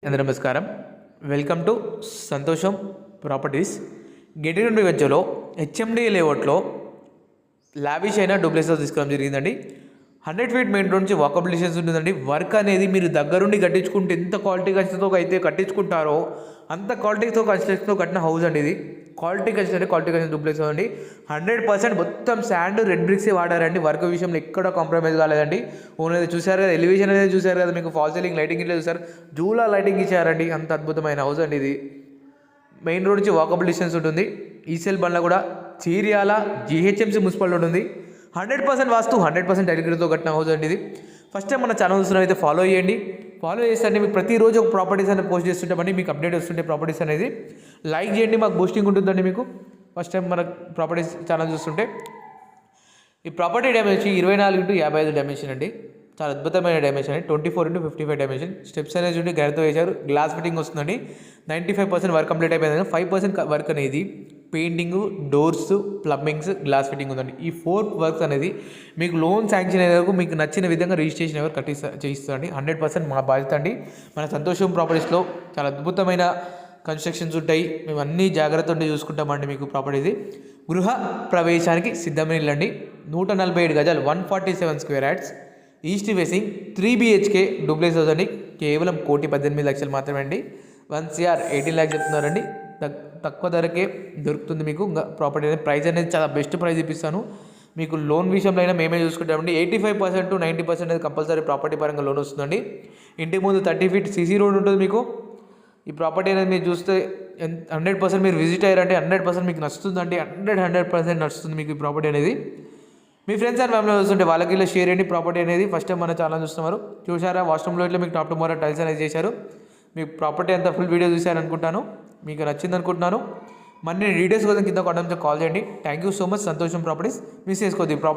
అందరూ నమస్కారం. Welcome to సంతోషం ప్రాపర్టీస్. గేటెడ్ నుండి వెంచర్లో హెచ్ఎండి లేఅవుట్లో లావిష్ అయిన డూప్లెక్స్ హౌస్ తీసుకోవడం జరిగిందండి. 100 ఫీట్ మెయిన్ రోడ్ నుంచి వాకబుల్ డిస్టెన్స్ ఉంటుందండి. వర్క్ అనేది మీరు దగ్గరుండి కట్టించుకుంటే ఎంత క్వాలిటీ కన్స్ట్రక్షన్తో అయితే కట్టించుకుంటారో అంత క్వాలిటీతో కన్స్ట్రక్షన్తో కట్టిన హౌస్ అండి ఇది. క్వాలిటీ కన్స్ట్రక్షన్ డూప్లెక్స్ హౌస్ అండి. 100% మొత్తం శాండ్ రెడ్ బ్రిక్సే వాడారండి. వర్క్ విషయంలో ఎక్కడ కాంప్రమైజ్ కాలేదండి. ఓన్లీ చూసారు కదా, ఎలివేషన్ అనేది చూసారు కదా, మీకు ఫాల్ సీలింగ్ లైటింగ్ ఇట్లా చూసారు, జూలా లైటింగ్ ఇచ్చారండి. అంత అద్భుతమైన హౌస్ అండి ఇది. మెయిన్ రోడ్ నుంచి వాకబుల్ డిస్టెన్స్ ఉంటుంది. ఈసెల్ బండ్ల కూడా చీరియాల జిహెచ్ఎంసీ మున్సిపాలిటీ ఉంటుంది. 100% వాస్తు 100% అగ్రితో కట్టిన హౌస్ అండి ఇది. ఫస్ట్ టైం మన ఛానల్ చూస్తున్న అయితే ఫాలో చేయండి. ఫాలో చేస్తే మీకు ప్రతిరోజు ఒక ప్రాపర్టీస్ అనేది పోస్ట్ చేస్తుంటామండి. మీకు అప్డేట్ వస్తుంటే ప్రాపర్టీస్ అనేది లైక్ చేయండి, మాకు బూస్టింగ్ ఉంటుందండి. మీకు ఫస్ట్ టైం మన ప్రాపర్టీస్ ఛానల్ చూస్తుంటే ఈ ప్రాపర్టీ డైమెన్షన్ 24x55 డైమెన్షన్ అండి. చాలా అద్భుతమైన డైమెన్షన్ అండి. 24x55 dimension. స్టెప్స్ అనేది ఉండి గైడ్తో వేశారు. గ్లాస్ ఫిట్టింగ్ వస్తుందండి. 95% వర్క్ కంప్లీట్ అయిపోయింది. 5% వర్క్ అనేది పెయింటింగ్, డోర్స్, ప్లంబింగ్స్, గ్లాస్ ఫిట్టింగ్ ఉందండి. ఈ 4 వర్క్స్ అనేది మీకు లోన్ శాంక్షన్ అయ్యే వరకు మీకు నచ్చిన విధంగా రిజిస్ట్రేషన్ ఎవరు చేయిస్తారండి. 100% మా బాధ్యత అండి. మన సంతోషం ప్రాపర్టీస్లో చాలా అద్భుతమైన కన్స్ట్రక్షన్స్ ఉంటాయి. మేము అన్ని జాగ్రత్తగా చూసుకుంటామండి. మీకు ప్రాపర్టీది గృహ ప్రవేశానికి సిద్ధమైన ఇల్లండి. 147 గజాలు, 147 square yards, east facing, 3 BHK duplex house అండి. కేవలం 1,18,00,000 మాత్రమే అండి. 1 CR 18 lakhs చెప్తున్నారండి. తక్కువ ధరకే దొరుకుతుంది మీకు ప్రాపర్టీ అనేది. ప్రైస్ అనేది చాలా బెస్ట్ ప్రైస్ ఇప్పిస్తాను మీకు. లోన్ విషయంలో అయినా మేమే చూసుకుంటామండి. 85% to 90% అనేది కంపల్సరీ ప్రాపర్టీ పరంగా లోన్ వస్తుందండి. ఇంటి ముందు 30 feet CC రోడ్ ఉంటుంది మీకు. ఈ ప్రాపర్టీ అనేది మీరు చూస్తే 100% మీరు విజిట్ అయ్యారంటే 100% మీకు నచ్చుతుందండి. 100% నచ్చుతుంది మీకు ఈ ప్రాపర్టీ అనేది. మీ ఫ్రెండ్స్ అండ్ ఫ్యామిలీ చూస్తుంటే వాళ్ళకి ఇలా షేర్ చేయండి. ప్రాపర్టీ అనేది ఫస్ట్ టైం మన ఛానల్ చూస్తున్నారు. చూసారా, వాష్రూమ్లో ఇట్లా మీకు టాప్ టు బాటమ్ టైల్స్ అనేది చేశారు. మీకు ప్రాపర్టీ అంతా ఫుల్ వీడియో చూశారనుకుంటాను. మీకు నచ్చింది అనుకుంటున్నాను. మరి నేను డీటెయిల్స్ కోసం కింద కామెంట్ కాల్ చేయండి. Thank you so much. సంతోషం ప్రాపర్టీస్. మిస్ చేసుకోవద్దు ఈ ప్రాపర్టీ.